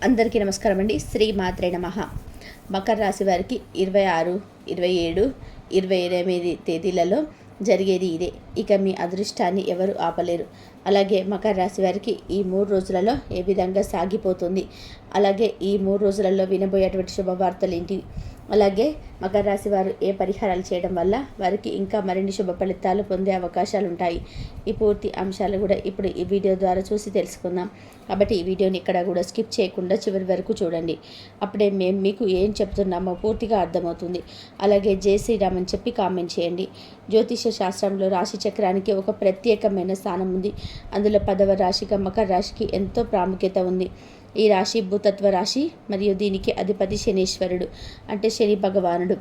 అందరికీ నమస్కారం అండి. శ్రీ మాత్రే నమః. మకర రాశి వారికి 26, 27, 28 తేదీలలో జరిగేది ఇదే. ఇక మీ అదృష్టాన్ని ఎవరు ఆపలేరు. అలాగే మకర రాశి వారికి ఈ 3 రోజులలో ఏ విధంగా సాగిపోతుంది, అలాగే ఈ 3 రోజులలో వినబోయేటువంటి శుభవార్తలు ఏంటి, అలాగే మకర రాశి వారు ఏ పరిహారాలు చేయడం వల్ల వారికి ఇంకా మరిన్ని శుభ ఫలితాలు పొందే అవకాశాలు ఉంటాయి. ఈ పూర్తి అంశాలు కూడా ఇప్పుడు ఈ వీడియో ద్వారా చూసి తెలుసుకుందాం. కాబట్టి ఈ వీడియోని ఇక్కడ కూడా స్కిప్ చేయకుండా చివరి వరకు చూడండి. అప్పుడే మేము మీకు ఏం చెప్తున్నామో పూర్తిగా అర్థమవుతుంది. అలాగే జై శ్రీరామ్ అని చెప్పి కామెంట్ చేయండి. జ్యోతిష శాస్త్రంలో రాశి చక్రానికి ఒక ప్రత్యేకమైన స్థానం ఉంది. అందులో 10వ రాశిగా మకర రాశికి ఎంతో ప్రాముఖ్యత ఉంది. ఈ రాశి భూతత్వ రాశి మరియు దీనికి అధిపతి శనీశ్వరుడు, అంటే శని భగవానుడు.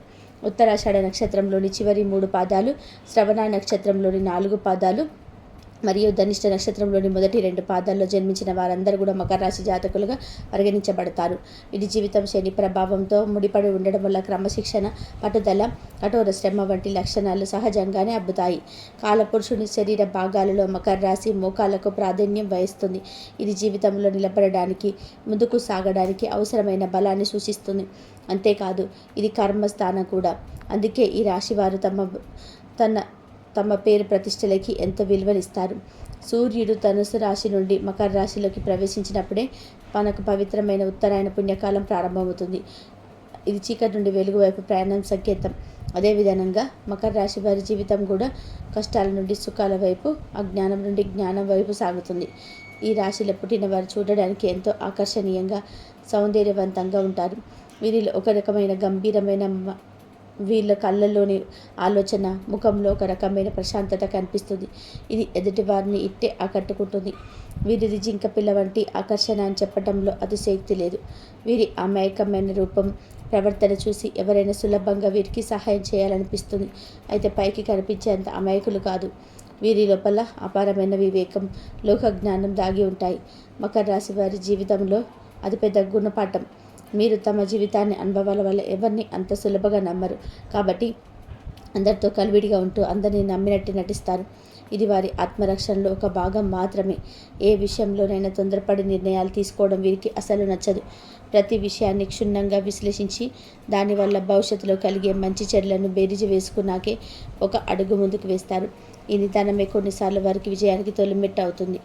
ఉత్తరాషాఢ నక్షత్రంలోని చివరి 3 పాదాలు, శ్రవణ నక్షత్రంలోని 4 పాదాలు మరియు ధనిష్ట నక్షత్రంలోని మొదటి 2 పాదాల్లో జన్మించిన వారందరూ కూడా మకర రాశి జాతకులుగా పరిగణించబడతారు. వీరి జీవితం శని ప్రభావంతో ముడిపడి ఉండడం వల్ల క్రమశిక్షణ, పట్టుదల, కఠోర శ్రమ వంటి లక్షణాలు సహజంగానే అబ్బుతాయి. కాలపురుషుని శరీర భాగాలలో మకర రాశి మోకాలకు ప్రాధాన్యం వహిస్తుంది. ఇది జీవితంలో నిలబడడానికి, ముందుకు సాగడానికి అవసరమైన బలాన్ని సూచిస్తుంది. అంతేకాదు ఇది కర్మస్థానం కూడా. అందుకే ఈ రాశి వారు తమ పేరు ప్రతిష్టలకి ఎంతో విలువనిస్తారు. సూర్యుడు ధనుసు రాశి నుండి మకర రాశిలోకి ప్రవేశించినప్పుడే మనకు పవిత్రమైన ఉత్తరాయణ పుణ్యకాలం ప్రారంభమవుతుంది. ఇది చీకటి నుండి వెలుగు వైపు ప్రయాణం సంకేతం. అదేవిధంగా మకర రాశి వారి జీవితం కూడా కష్టాల నుండి సుఖాల వైపు, అజ్ఞానం నుండి జ్ఞానం వైపు సాగుతుంది. ఈ రాశిలో పుట్టిన వారు చూడడానికి ఎంతో ఆకర్షణీయంగా, సౌందర్యవంతంగా ఉంటారు. వీరిలో ఒక రకమైన గంభీరమైన వీళ్ళ కళ్ళల్లోని ఆలోచన, ముఖంలో ఒక రకమైన ప్రశాంతత కనిపిస్తుంది. ఇది ఎదుటి వారిని ఇట్టే ఆకట్టుకుంటుంది. వీరిది జింక పిల్ల వంటి ఆకర్షణ అని చెప్పడంలో అతిశయోక్తి లేదు. వీరి అమాయకమైన రూపం, ప్రవర్తన చూసి ఎవరైనా సులభంగా వీరికి సహాయం చేయాలనిపిస్తుంది. అయితే పైకి కనిపించేంత అమాయకులు కాదు. వీరి లోపల అపారమైన వివేకం, లోకజ్ఞానం దాగి ఉంటాయి. మకర రాశి వారి జీవితంలో అతిపెద్ద గుణపాఠం. మీరు తమ జీవితాన్ని అనుభవాల వల్ల ఎవరిని అంత సులభంగా నమ్మరు. కాబట్టి అందరితో కలివిడిగా ఉంటూ అందరినీ నమ్మినట్టు నటిస్తారు. ఇది వారి ఆత్మరక్షణలో ఒక భాగం మాత్రమే. ఏ విషయంలోనైనా తొందరపడి నిర్ణయాలు తీసుకోవడం వీరికి అసలు నచ్చదు. ప్రతి విషయాన్ని క్షుణ్ణంగా విశ్లేషించి దానివల్ల భవిష్యత్తులో కలిగే మంచి చెడులను బేరీజు వేసుకున్నాకే ఒక అడుగు ముందుకు వేస్తారు. ఈ నిదానమే కొన్నిసార్లు వారికి విజయానికి తొలిమెట్టు అవుతుంది.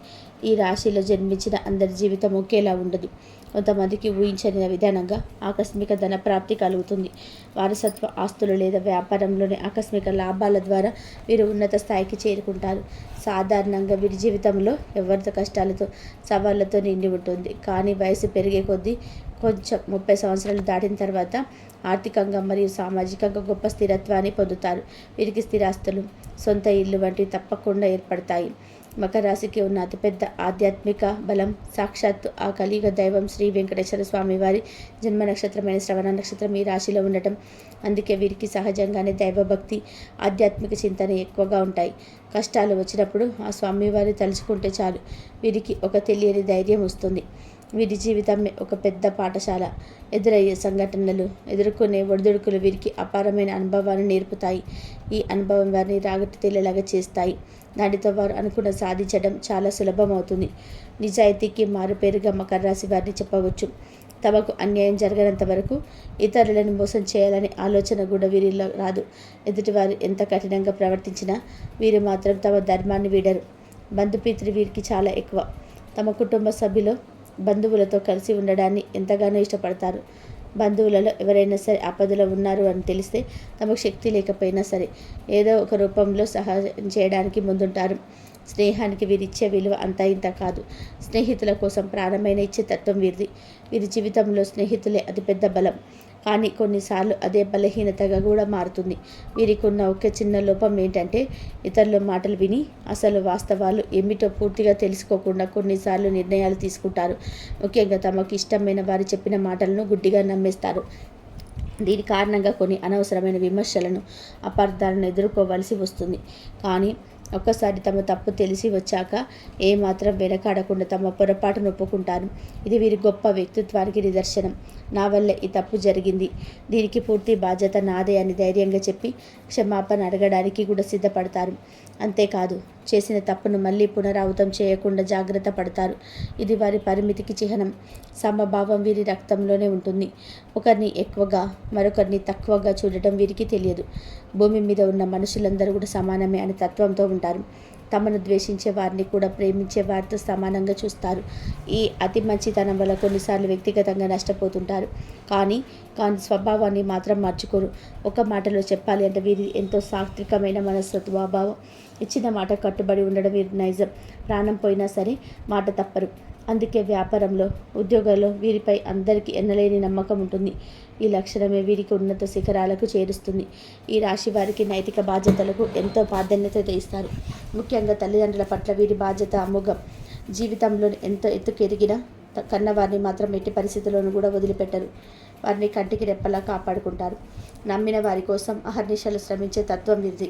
ఈ రాశిలో జన్మించిన అందరి జీవితం ఒకేలా ఉండదు. కొంతమందికి ఊహించని విధానంగా ఆకస్మిక ధన ప్రాప్తి కలుగుతుంది. వారసత్వ ఆస్తులు లేదా వ్యాపారంలోని ఆకస్మిక లాభాల ద్వారా వీరు ఉన్నత స్థాయికి చేరుకుంటారు. సాధారణంగా వీరి జీవితంలో ఎవరితో కష్టాలతో, సవాళ్లతో నిండి ఉంటుంది. కానీ వయసు పెరిగే కొద్దీ, కొంచెం 30 సంవత్సరాలు దాటిన తర్వాత ఆర్థికంగా మరియు సామాజికంగా గొప్ప స్థిరత్వాన్ని పొందుతారు. వీరికి స్థిరాస్తులు, సొంత ఇల్లు వంటివి తప్పకుండా ఏర్పడతాయి. మకర రాశికి ఉన్న అతిపెద్ద ఆధ్యాత్మిక బలం సాక్షాత్తు ఆ కలియుగ దైవం శ్రీ వెంకటేశ్వర స్వామి వారి జన్మ నక్షత్రమైన శ్రవణ నక్షత్రం ఈ రాశిలో ఉండటం. అందుకే వీరికి సహజంగానే దైవభక్తి, ఆధ్యాత్మిక చింతన ఎక్కువగా ఉంటాయి. కష్టాలు వచ్చినప్పుడు ఆ స్వామివారి తలుచుకుంటే చాలు వీరికి ఒక తెలియని ధైర్యం వస్తుంది. వీరి జీవితమే ఒక పెద్ద పాఠశాల. ఎదురయ్యే సంఘటనలు, ఎదుర్కొనే ఒడిదుడుకులు వీరికి అపారమైన అనుభవాన్ని నేర్పుతాయి. ఈ అనుభవం వారిని రాగటి తేలేలాగా చేస్తాయి. దానితో వారు అనుకున్న సాధించడం చాలా సులభమవుతుంది. నిజాయితీకి మారుపేరుగా మకర రాశి వారిని చెప్పవచ్చు. తమకు అన్యాయం జరగనంత వరకు ఇతరులను మోసం చేయాలనే ఆలోచన కూడా వీరిలో రాదు. ఎదుటివారు ఎంత కఠినంగా ప్రవర్తించినా వీరు మాత్రం తమ ధర్మాన్ని వీడరు. బంధుప్రీతి వీరికి చాలా ఎక్కువ. తమ కుటుంబ సభ్యులు బంధువులతో కలిసి ఉండడాన్ని ఎంతగానో ఇష్టపడతారు. బంధువులలో ఎవరైనా సరే ఆపదలో ఉన్నారు అని తెలిస్తే తమకు శక్తి లేకపోయినా సరే ఏదో ఒక రూపంలో సహాయం చేయడానికి ముందుంటారు. స్నేహానికి వీరిచ్చే విలువ అంతా ఇంత కాదు. స్నేహితుల కోసం ప్రాణమైన ఇచ్చే తత్వం వీరిది. వీరి జీవితంలో స్నేహితులే అతిపెద్ద బలం. కానీ కొన్నిసార్లు అదే బలహీనతగా కూడా మారుతుంది. వీరికి ఉన్న ఒక చిన్న లోపం ఏంటంటే ఇతరుల మాటలు విని అసలు వాస్తవాలు ఏమిటో పూర్తిగా తెలుసుకోకుండా కొన్నిసార్లు నిర్ణయాలు తీసుకుంటారు. ముఖ్యంగా తమకు ఇష్టమైన వారు చెప్పిన మాటలను గుడ్డిగా నమ్మేస్తారు. దీని కారణంగా కొన్ని అనవసరమైన విమర్శలను, అపార్థాలను ఎదుర్కోవలసి వస్తుంది. కానీ ఒక్కసారి తమ తప్పు తెలిసి వచ్చాక ఏమాత్రం వెనకాడకుండా తమ పొరపాటును ఒప్పుకుంటారు. ఇది వీరి గొప్ప వ్యక్తిత్వానికి నిదర్శనం. నా వల్ల ఈ తప్పు జరిగింది, దీనికి పూర్తి బాధ్యత నాదే అని ధైర్యంగా చెప్పి క్షమాపణ అడగడానికి కూడా సిద్ధపడతారు. అంతేకాదు చేసిన తప్పును మళ్ళీ పునరావృతం చేయకుండా జాగ్రత్త పడతారు. ఇది వారి పరిమితికి చిహ్నం. సమభావం వీరి రక్తంలోనే ఉంటుంది. ఒకరిని ఎక్కువగా మరొకరిని తక్కువగా చూడటం వీరికి తెలియదు. భూమి మీద ఉన్న మనుషులందరూ కూడా సమానమే అనే తత్వంతో ఉంటారు. తమను ద్వేషించే వారిని కూడా ప్రేమించే వారితో సమానంగా చూస్తారు. ఈ అతి మంచితనం వల్ల కొన్నిసార్లు వ్యక్తిగతంగా నష్టపోతుంటారు. కానీ స్వభావాన్ని మాత్రం మార్చుకోరు. ఒక మాటలో చెప్పాలి అంటే వీరి ఎంతో సాత్వికమైన మనస్తత్వభావం. ఇచ్చిన మాట కట్టుబడి ఉండడం వీరి నైజం. ప్రాణం పోయినా సరే మాట తప్పరు. అందుకే వ్యాపారంలో, ఉద్యోగాల్లో వీరిపై అందరికీ ఎన్నలేని నమ్మకం ఉంటుంది. ఈ లక్షణమే వీరికి ఉన్నత శిఖరాలకు చేరుస్తుంది. ఈ రాశి వారికి నైతిక బాధ్యతలకు ఎంతో ప్రాధాన్యత ఇస్తారు. ముఖ్యంగా తల్లిదండ్రుల పట్ల వీరి బాధ్యత అమోఘం. జీవితంలో ఎంతో ఎత్తుకెదిగిన కన్నవారిని మాత్రం ఎట్టి పరిస్థితుల్లోనూ కూడా వదిలిపెట్టరు. వారిని కంటికి రెప్పలా కాపాడుకుంటారు. నమ్మిన వారి కోసం అహర్నిశలు శ్రమించే తత్వం వీరిది.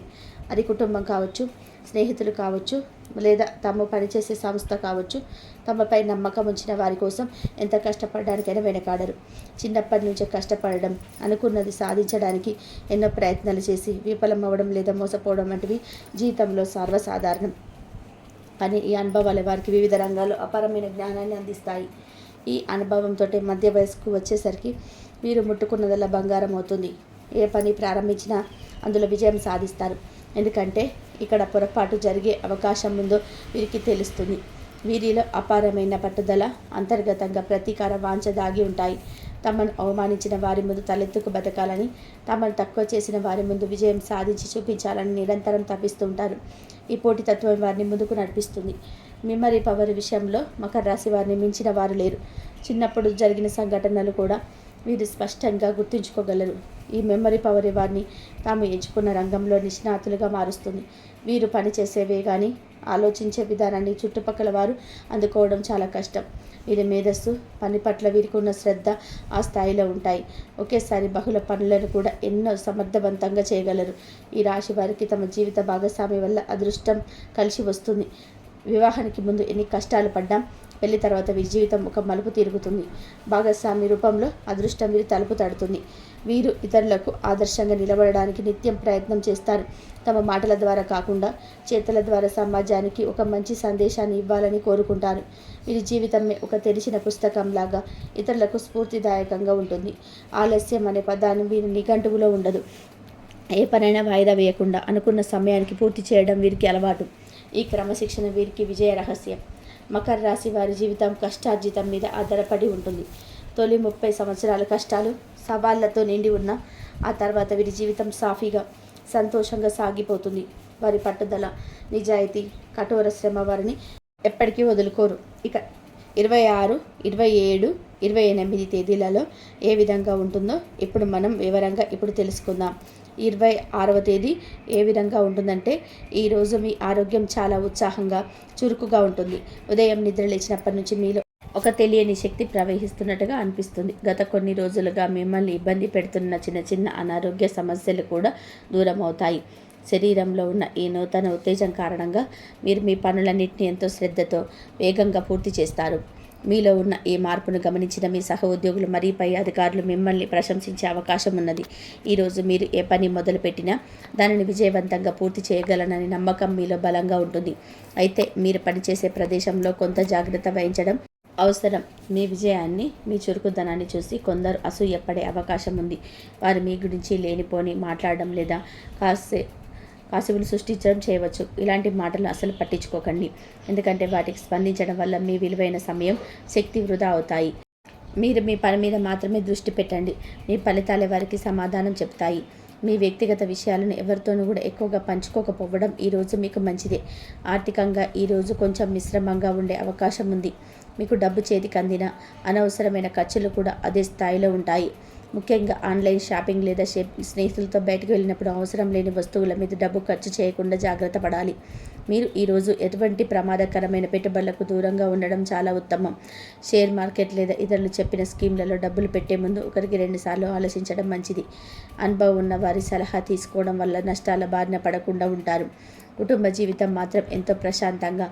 అది కుటుంబం కావచ్చు, స్నేహితులు కావచ్చు, లేదా తాము పనిచేసే సంస్థ కావచ్చు. తమపై నమ్మకం ఉంచిన వారి కోసం ఎంత కష్టపడడానికైనా వెనకాడరు. చిన్నప్పటి నుంచే కష్టపడడం, అనుకున్నది సాధించడానికి ఎన్నో ప్రయత్నాలు చేసి విఫలమవ్వడం లేదా మోసపోవడం వంటివి జీవితంలో సర్వసాధారణం. కానీ ఈ అనుభవాలు వారికి వివిధ రంగాల్లో అపారమైన జ్ఞానాన్ని అందిస్తాయి. ఈ అనుభవంతో మధ్య వయస్సుకు వచ్చేసరికి వీరు ముట్టుకున్నదల్లా బంగారం అవుతుంది. ఏ పని ప్రారంభించినా అందులో విజయం సాధిస్తారు. ఎందుకంటే ఇక్కడ పొరపాటు జరిగే అవకాశం ఉందో వీరికి తెలుస్తుంది. వీరిలో అపారమైన పట్టుదల, అంతర్గతంగా ప్రతీకార వాంఛ దాగి ఉంటాయి. తమను అవమానించిన వారి ముందు తలెత్తుకు బతకాలని, తమను తక్కువ చేసిన వారి ముందు విజయం సాధించి చూపించాలని నిరంతరం తప్పిస్తుంటారు. ఈ పోటీతత్వం వారిని ముందుకు నడిపిస్తుంది. మెమరీ పవర్ విషయంలో మకర రాశి వారిని మించిన వారు లేరు. చిన్నప్పుడు జరిగిన సంఘటనలు కూడా వీరు స్పష్టంగా గుర్తుంచుకోగలరు. ఈ మెమరీ పవర్ వారిని తాము ఎంచుకున్న రంగంలో నిష్ణాతులుగా మారుస్తుంది. వీరు పనిచేసే వేగాన్ని, ఆలోచించే విధానాన్ని చుట్టుపక్కల వారు అందుకోవడం చాలా కష్టం. వీరి మేధస్సు, పని పట్ల వీరికి ఉన్న శ్రద్ధ ఆ స్థాయిలో ఉంటాయి. ఒకేసారి బహుళ పనులను కూడా ఎన్నో సమర్థవంతంగా చేయగలరు. ఈ రాశి వారికి తమ జీవిత భాగస్వామి వల్ల అదృష్టం కలిసి వస్తుంది. వివాహానికి ముందు ఎన్ని కష్టాలు పడ్డాం, పెళ్లి తర్వాత వీరి జీవితం ఒక మలుపు తిరుగుతుంది. భాగస్వామి రూపంలో అదృష్టం వీరి తలుపు తడుతుంది. వీరు ఇతరులకు ఆదర్శంగా నిలబడడానికి నిత్యం ప్రయత్నం చేస్తారు. తమ మాటల ద్వారా కాకుండా చేతల ద్వారా సమాజానికి ఒక మంచి సందేశాన్ని ఇవ్వాలని కోరుకుంటారు. వీరి జీవితమే ఒక తెరిచిన పుస్తకంలాగా ఇతరులకు స్ఫూర్తిదాయకంగా ఉంటుంది. ఆలస్యం అనే పదాన్ని వీరి నిఘంటువులో ఉండదు. ఏ పనైనా వాయిదా వేయకుండా అనుకున్న సమయానికి పూర్తి చేయడం వీరికి అలవాటు. ఈ క్రమశిక్షణ వీరికి విజయ రహస్యం. మకర రాశి వారి జీవితం కష్టార్జితం మీద ఆధారపడి ఉంటుంది. తొలి 30 సంవత్సరాల కష్టాలు, సవాళ్లతో నిండి ఉన్న ఆ తర్వాత వీరి జీవితం సాఫీగా, సంతోషంగా సాగిపోతుంది. వారి పట్టుదల, నిజాయితీ, కఠోర శ్రమ వారిని ఎప్పటికీ వదులుకోరు. ఇక 26, 27, 28 తేదీలలో ఏ విధంగా ఉంటుందో ఇప్పుడు మనం వివరంగా తెలుసుకుందాం. 26వ తేదీ ఏ విధంగా ఉంటుందంటే, ఈరోజు మీ ఆరోగ్యం చాలా ఉత్సాహంగా, చురుకుగా ఉంటుంది. ఉదయం నిద్ర లేచినప్పటి నుంచి మీలో ఒక తెలియని శక్తి ప్రవహిస్తున్నట్టుగా అనిపిస్తుంది. గత కొన్ని రోజులుగా మిమ్మల్ని ఇబ్బంది పెడుతున్న చిన్న చిన్న అనారోగ్య సమస్యలు కూడా దూరం అవుతాయి. శరీరంలో ఉన్న ఈ నూతన ఉత్తేజం కారణంగా మీరు మీ పనులన్నింటినీ ఎంతో శ్రద్ధతో, వేగంగా పూర్తి చేస్తారు. మీలో ఉన్న ఈ మార్పును గమనించిన మీ సహ ఉద్యోగులు మరియు పై అధికారులు మిమ్మల్ని ప్రశంసించే అవకాశం ఉన్నది. ఈరోజు మీరు ఏ పని మొదలుపెట్టినా దానిని విజయవంతంగా పూర్తి చేయగలనని నమ్మకం మీలో బలంగా ఉంటుంది. అయితే మీరు పనిచేసే ప్రదేశంలో కొంత జాగ్రత్త వహించడం అవసరం. మీ విజయాన్ని, మీ చురుకుదనాన్ని చూసి కొందరు అసూయపడే అవకాశం ఉంది. వారు మీ గురించి లేనిపోని మాట్లాడడం లేదా కాసువులు సృష్టించడం చేయవచ్చు. ఇలాంటి మాటలు అసలు పట్టించుకోకండి. ఎందుకంటే వాటికి స్పందించడం వల్ల మీ విలువైన సమయం, శక్తి వృధా అవుతాయి. మీరు మీ పని మీద మాత్రమే దృష్టి పెట్టండి. మీ ఫలితాలే వారికి సమాధానం చెప్తాయి. మీ వ్యక్తిగత విషయాలను ఎవరితోనూ కూడా ఎక్కువగా పంచుకోకపోవడం ఈరోజు మీకు మంచిదే. ఆర్థికంగా ఈరోజు కొంచెం మిశ్రమంగా ఉండే అవకాశం ఉంది. మీకు డబ్బు చేతికి అందిన అనవసరమైన ఖర్చులు కూడా అదే స్థాయిలో ఉంటాయి. ముఖ్యంగా ఆన్లైన్ షాపింగ్ లేదా స్నేహితులతో బయటకు వెళ్ళినప్పుడు అవసరం లేని వస్తువుల మీద డబ్బు ఖర్చు చేయకుండా జాగ్రత్త పడాలి. మీరు ఈరోజు ఎటువంటి ప్రమాదకరమైన పెట్టుబడులకు దూరంగా ఉండడం చాలా ఉత్తమం. షేర్ మార్కెట్ లేదా ఇతరులు చెప్పిన స్కీమ్లలో డబ్బులు పెట్టే ముందు 1-2 సార్లు ఆలోచించడం మంచిది. అనుభవం ఉన్న వారి సలహా తీసుకోవడం వల్ల నష్టాల బారిన పడకుండా ఉంటారు. కుటుంబ జీవితం మాత్రం ఎంతో ప్రశాంతంగా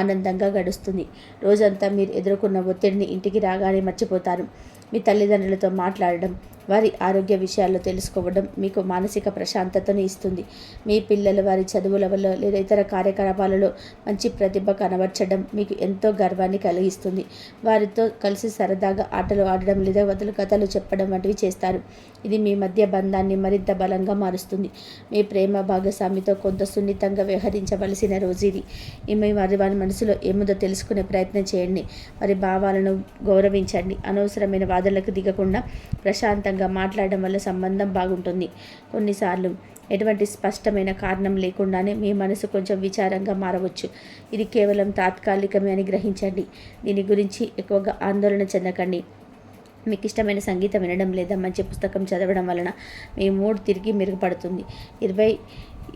ఆనందంగా గడుస్తుంది. రోజంతా మీరు ఎదుర్కొన్న ఒత్తిడిని ఇంటికి రాగానే మర్చిపోతారు. మీ తల్లిదండ్రులతో మాట్లాడడం, వారి ఆరోగ్య విషయాల్లో తెలుసుకోవడం మీకు మానసిక ప్రశాంతతను ఇస్తుంది. మీ పిల్లలు వారి చదువులలో లేదా ఇతర కార్యకలాపాలలో మంచి ప్రతిభ కనబర్చడం మీకు ఎంతో గర్వాన్ని కలిగిస్తుంది. వారితో కలిసి సరదాగా ఆటలు ఆడడం లేదా కథలు చెప్పడం వంటివి చేస్తారు. ఇది మీ మధ్య బంధాన్ని మరింత బలంగా మారుస్తుంది. మీ ప్రేమ భాగస్వామితో కొంత సున్నితంగా వ్యవహరించవలసిన రోజు ఇది. వారి మనసులో ఏముందో తెలుసుకునే ప్రయత్నం చేయండి. వారి భావాలను గౌరవించండి. అనవసరమైన వాదనలకు దిగకుండా ప్రశాంతంగా మాట్లాడడం వల్ల సంబంధం బాగుంటుంది. కొన్నిసార్లు ఎటువంటి స్పష్టమైన కారణం లేకుండానే మీ మనసు కొంచెం విచారంగా మారవచ్చు. ఇది కేవలం తాత్కాలికమే అని గ్రహించండి. దీని గురించి ఎక్కువగా ఆందోళన చెందకండి. మీకు ఇష్టమైన సంగీతం వినడం లేదా మంచి పుస్తకం చదవడం వలన మీ మూడ్ తిరిగి మెరుగుపడుతుంది.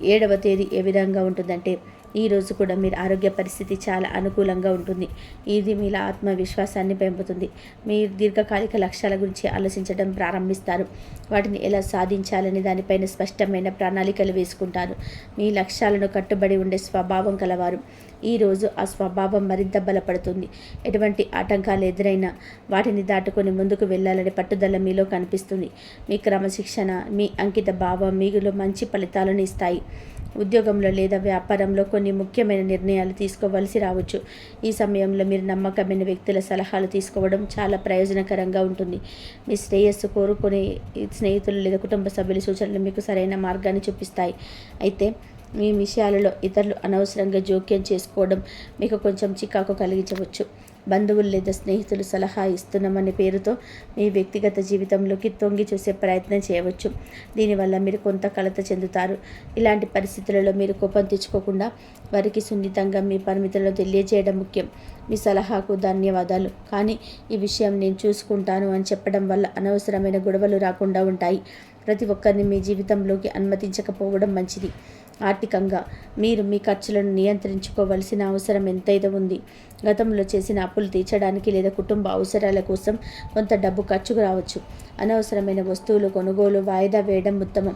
27వ తేదీ ఏ విధంగా ఉంటుందంటే, ఈ రోజు కూడా మీరు ఆరోగ్య పరిస్థితి చాలా అనుకూలంగా ఉంటుంది. ఇది మీలో ఆత్మవిశ్వాసాన్ని పెంపుతుంది. మీరు దీర్ఘకాలిక లక్ష్యాల గురించి ఆలోచించడం ప్రారంభిస్తారు. వాటిని ఎలా సాధించాలని దానిపైన స్పష్టమైన ప్రణాళికలు వేసుకుంటారు. మీ లక్ష్యాలను కట్టుబడి ఉండే స్వభావం కలవారు. ఈరోజు ఆ స్వభావం మరింత బలపడుతుంది. ఎటువంటి ఆటంకాలు ఎదురైనా వాటిని దాటుకొని ముందుకు వెళ్ళాలనే పట్టుదల మీలో కనిపిస్తుంది. మీ క్రమశిక్షణ, మీ అంకిత భావం మీలో మంచి ఫలితాలను ఇస్తాయి. ఉద్యోగంలో లేదా వ్యాపారంలో కొన్ని ముఖ్యమైన నిర్ణయాలు తీసుకోవలసి రావచ్చు. ఈ సమయంలో మీరు నమ్మకమైన వ్యక్తుల సలహాలు తీసుకోవడం చాలా ప్రయోజనకరంగా ఉంటుంది. మీ శ్రేయస్సు కోరుకునే స్నేహితులు లేదా కుటుంబ సభ్యుల సూచనలు మీకు సరైన మార్గాన్ని చూపిస్తాయి. అయితే మీ విషయాలలో ఇతరులు అనవసరంగా జోక్యం చేసుకోవడం మీకు కొంచెం చికాకు కలిగించవచ్చు. బంధువులు లేదా స్నేహితులు సలహా ఇస్తున్నామనే పేరుతో మీ వ్యక్తిగత జీవితంలోకి తొంగి చూసే ప్రయత్నం చేయవచ్చు. దీనివల్ల మీరు కొంత కలత చెందుతారు. ఇలాంటి పరిస్థితులలో మీరు కోపం తెచ్చుకోకుండా వారికి సున్నితంగా మీ పరిమితులను తెలియజేయడం ముఖ్యం. మీ సలహాకు ధన్యవాదాలు, కానీ ఈ విషయం నేను చూసుకుంటాను అని చెప్పడం వల్ల అనవసరమైన గొడవలు రాకుండా ఉంటాయి. ప్రతి ఒక్కరిని మీ జీవితంలోకి అనుమతించకపోవడం మంచిది. ఆర్థికంగా మీరు మీ ఖర్చులను నియంత్రించుకోవలసిన అవసరం ఎంతైతే ఉంది. గతంలో చేసిన అప్పులు తీర్చడానికి లేదా కుటుంబ అవసరాల కోసం కొంత డబ్బు ఖర్చుకు రావచ్చు. అనవసరమైన వస్తువులు కొనుగోలు వాయిదా వేయడం ఉత్తమం.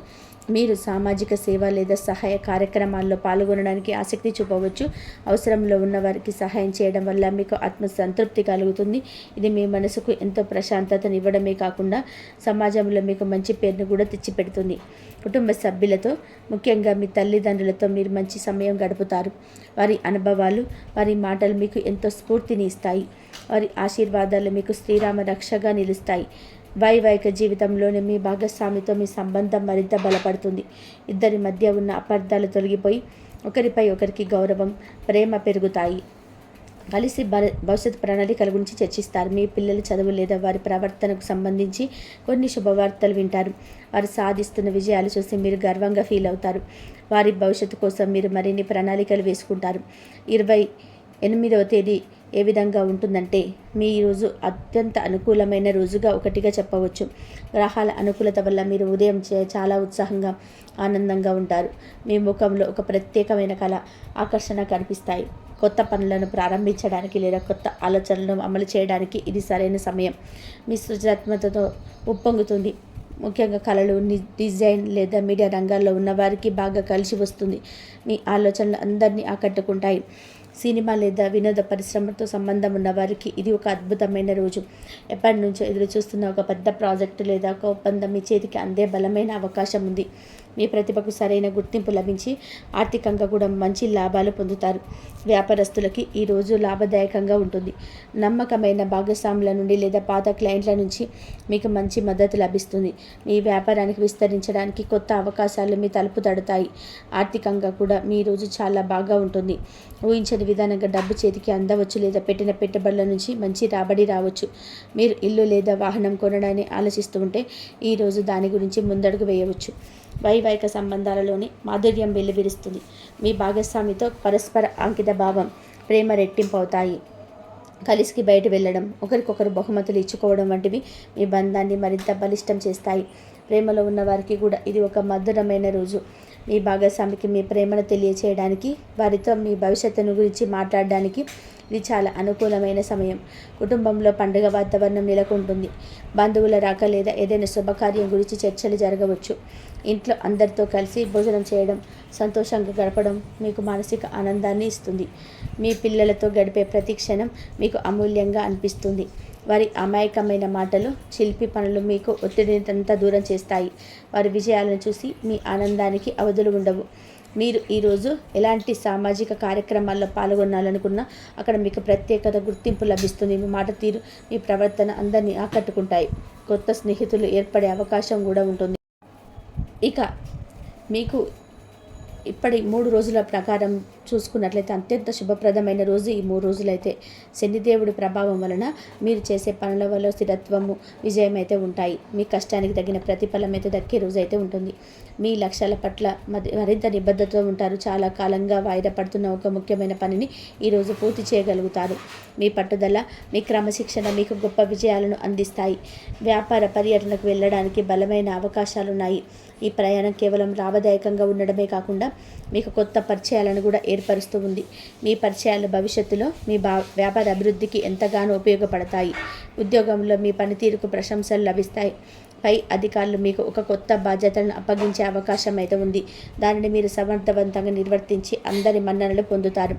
మీరు సామాజిక సేవ లేదా సహాయ కార్యక్రమాల్లో పాల్గొనడానికి ఆసక్తి చూపవచ్చు. అవసరంలో ఉన్న వారికి సహాయం చేయడం వల్ల మీకు ఆత్మసంతృప్తి కలుగుతుంది. ఇది మీ మనసుకు ఎంతో ప్రశాంతతను ఇవ్వడమే కాకుండా సమాజంలో మీకు మంచి పేరును కూడా తెచ్చిపెడుతుంది. కుటుంబ సభ్యులతో, ముఖ్యంగా మీ తల్లిదండ్రులతో మీరు మంచి సమయం గడుపుతారు. వారి అనుభవాలు, వారి మాటలు మీకు ఎంతో స్ఫూర్తిని ఇస్తాయి. వారి ఆశీర్వాదాలు మీకు శ్రీరామ రక్షగా నిలుస్తాయి. వైవాహిక జీవితంలోని మీ భాగస్వామితో మీ సంబంధం మరింత బలపడుతుంది. ఇద్దరి మధ్య ఉన్న అపార్థాలు తొలగిపోయి ఒకరిపై ఒకరికి గౌరవం, ప్రేమ పెరుగుతాయి. కలిసి భవిష్యత్ ప్రణాళికల గురించి చర్చిస్తారు. మీ పిల్లల చదువు లేదా వారి ప్రవర్తనకు సంబంధించి కొన్ని శుభవార్తలు వింటారు. వారు సాధిస్తున్న విజయాలు చూసి మీరు గర్వంగా ఫీల్ అవుతారు. వారి భవిష్యత్తు కోసం మీరు మరిన్ని ప్రణాళికలు వేసుకుంటారు. 28వ తేదీ ఏ విధంగా ఉంటుందంటే, మీ రోజు అత్యంత అనుకూలమైన రోజుగా ఒకటిగా చెప్పవచ్చు. గ్రహాల అనుకూలత వల్ల మీరు ఉదయం చాలా ఉత్సాహంగా, ఆనందంగా ఉంటారు. మీ ముఖంలో ఒక ప్రత్యేకమైన కళ, ఆకర్షణ కనిపిస్తాయి. కొత్త పనులను ప్రారంభించడానికి లేదా కొత్త ఆలోచనలను అమలు చేయడానికి ఇది సరైన సమయం. మీ సృజనాత్మకతతో ఉప్పొంగుతుంది. ముఖ్యంగా కళలు, డిజైన్ లేదా మీడియా రంగాల్లో ఉన్నవారికి బాగా కలిసి వస్తుంది. మీ ఆలోచనలు అందరినీ ఆకట్టుకుంటాయి. సినిమా లేదా వినోద పరిశ్రమతో సంబంధం ఉన్న వారికి ఇది ఒక అద్భుతమైన రోజు. ఎప్పటి నుంచో ఎదురు చూస్తున్న ఒక పెద్ద ప్రాజెక్టు లేదా ఒక ఒప్పందం మీ చేతికి అందే బలమైన అవకాశం ఉంది. మీ ప్రతిభకు సరైన గుర్తింపు లభించి ఆర్థికంగా కూడా మంచి లాభాలు పొందుతారు. వ్యాపారస్తులకి ఈ రోజు లాభదాయకంగా ఉంటుంది. నమ్మకమైన భాగస్వాముల నుండి లేదా పాత క్లయింట్ల నుంచి మీకు మంచి మద్దతు లభిస్తుంది. మీ వ్యాపారానికి విస్తరించడానికి కొత్త అవకాశాలు మీ తలుపు తడతాయి. ఆర్థికంగా కూడా మీ రోజు చాలా బాగా ఉంటుంది. ఊహించని విధానంగా డబ్బు చేతికి అందవచ్చు లేదా పెట్టిన పెట్టుబడుల నుంచి మంచి రాబడి రావచ్చు. మీరు ఇల్లు లేదా వాహనం కొనడాన్ని ఆలోచిస్తూ ఉంటే ఈరోజు దాని గురించి ముందడుగు వేయవచ్చు. వైవాహిక సంబంధాలలోని మాధుర్యం వెల్లివిరుస్తుంది. మీ భాగస్వామితో పరస్పర అంకిత భావం, ప్రేమ రెట్టింపు అవుతాయి. కలిసికి బయట వెళ్ళడం, ఒకరికొకరు బహుమతులు ఇచ్చుకోవడం వంటివి మీ బంధాన్ని మరింత బలిష్టం చేస్తాయి. ప్రేమలో ఉన్న వారికి కూడా ఇది ఒక మధురమైన రోజు. మీ భాగస్వామికి మీ ప్రేమను తెలియచేయడానికి, వారితో మీ భవిష్యత్తును గురించి మాట్లాడడానికి ఇది చాలా అనుకూలమైన సమయం. కుటుంబంలో పండుగ వాతావరణం నెలకొంటుంది. బంధువుల రాక లేదా ఏదైనా శుభకార్యం గురించి చర్చలు జరగవచ్చు. ఇంట్లో అందరితో కలిసి భోజనం చేయడం, సంతోషంగా గడపడం మీకు మానసిక ఆనందాన్ని ఇస్తుంది. మీ పిల్లలతో గడిపే ప్రతి క్షణం మీకు అమూల్యంగా అనిపిస్తుంది. వారి అమాయకమైన మాటలు, చిలిపి పనులు మీకు ఒత్తిడినంతా దూరం చేస్తాయి. వారి విజయాలను చూసి మీ ఆనందానికి అవధులు ఉండవు. మీరు ఈరోజు ఎలాంటి సామాజిక కార్యక్రమాల్లో పాల్గొనాలనుకున్నా అక్కడ మీకు ప్రత్యేకత, గుర్తింపు లభిస్తుంది. మీ మాట తీరు, మీ ప్రవర్తన అందరినీ ఆకట్టుకుంటాయి. కొత్త స్నేహితులు ఏర్పడే అవకాశం కూడా ఉంటుంది. ఇక మీకు ఇప్పటి 3 రోజుల ప్రకారం చూసుకున్నట్లయితే అత్యంత శుభప్రదమైన రోజు ఈ 3 రోజులైతే. శనిదేవుడి ప్రభావం వలన మీరు చేసే పనుల వల్ల స్థిరత్వము, విజయం అయితే ఉంటాయి. మీ కష్టానికి తగిన ప్రతిఫలం అయితే దక్కే రోజు అయితే ఉంటుంది. మీ లక్ష్యాల పట్ల మరింత నిబద్ధతతో ఉంటారు. చాలా కాలంగా వాయిదా పడుతున్న ఒక ముఖ్యమైన పనిని ఈరోజు పూర్తి చేయగలుగుతారు. మీ పట్టుదల, మీ క్రమశిక్షణ మీకు గొప్ప విజయాలను అందిస్తాయి. వ్యాపార పర్యటనకు వెళ్ళడానికి బలమైన అవకాశాలున్నాయి. ఈ ప్రయాణం కేవలం లాభదాయకంగా ఉండడమే కాకుండా మీకు కొత్త పరిచయాలను కూడా ఏర్పరుస్తూ ఉంది. మీ పరిచయాలు భవిష్యత్తులో మీ వ్యాపార అభివృద్ధికి ఎంతగానో ఉపయోగపడతాయి. ఉద్యోగంలో మీ పనితీరుకు ప్రశంసలు లభిస్తాయి. పై అధికారులు మీకు ఒక కొత్త బాధ్యతలను అప్పగించే అవకాశం అయితే ఉంది. దానిని మీరు సమర్థవంతంగా నిర్వర్తించి అందరి మన్ననలు పొందుతారు.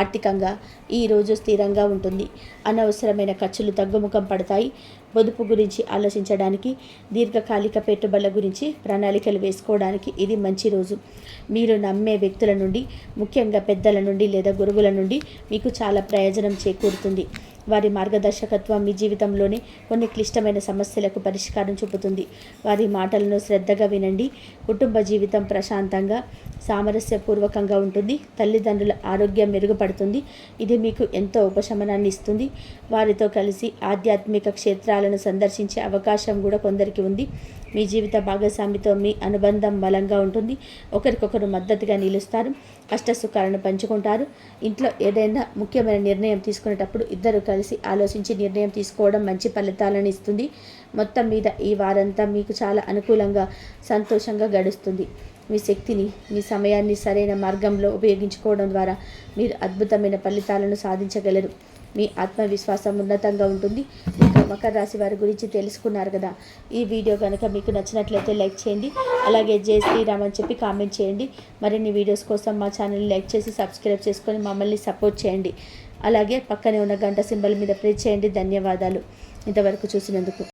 ఆర్థికంగా ఈరోజు స్థిరంగా ఉంటుంది. అనవసరమైన ఖర్చులు తగ్గుముఖం పడతాయి. పొదుపు గురించి ఆలోచించడానికి, దీర్ఘకాలిక పెట్టుబడుల గురించి ప్రణాళికలు వేసుకోవడానికి ఇది మంచి రోజు. మీరు నమ్మే వ్యక్తుల నుండి, ముఖ్యంగా పెద్దల నుండి లేదా గురువుల నుండి మీకు చాలా ప్రయోజనం చేకూరుతుంది. వారి మార్గదర్శకత్వం మీ జీవితంలోనే కొన్ని క్లిష్టమైన సమస్యలకు పరిష్కారం చూపుతుంది. వారి మాటలను శ్రద్ధగా వినండి. కుటుంబ జీవితం ప్రశాంతంగా, సామరస్యపూర్వకంగా ఉంటుంది. తల్లిదండ్రుల ఆరోగ్యం మెరుగుపడుతుంది. ఇది మీకు ఎంతో ఉపశమనాన్ని ఇస్తుంది. వారితో కలిసి ఆధ్యాత్మిక క్షేత్రాలను సందర్శించే అవకాశం కూడా కొందరికి ఉంది. మీ జీవిత భాగస్వామితో మీ అనుబంధం బలంగా ఉంటుంది. ఒకరికొకరు మద్దతుగా నిలుస్తారు. కష్టసుఖాలను పంచుకుంటారు. ఇంట్లో ఏదైనా ముఖ్యమైన నిర్ణయం తీసుకునేటప్పుడు ఇద్దరు కలిసి ఆలోచించి నిర్ణయం తీసుకోవడం మంచి ఫలితాలను ఇస్తుంది. మొత్తం మీద ఈ వారంతా మీకు చాలా అనుకూలంగా, సంతోషంగా గడుస్తుంది. మీ శక్తిని, మీ సమయాన్ని సరైన మార్గంలో ఉపయోగించుకోవడం ద్వారా మీరు అద్భుతమైన ఫలితాలను సాధించగలరు. మీ ఆత్మవిశ్వాసం ఉన్నతంగా ఉంటుంది. ఇంకా మకర రాశి వారి గురించి తెలుసుకున్నారు కదా. ఈ వీడియో కనుక మీకు నచ్చినట్లయితే లైక్ చేయండి. అలాగే జై శ్రీరామ్ అని చెప్పి కామెంట్ చేయండి. మరిన్ని వీడియోస్ కోసం మా ఛానల్ని లైక్ చేసి సబ్స్క్రైబ్ చేసుకొని మమ్మల్ని సపోర్ట్ చేయండి. అలాగే పక్కనే ఉన్న గంట సింబల్ మీద ప్రెస్ చేయండి. ధన్యవాదాలు ఇంతవరకు చూసినందుకు.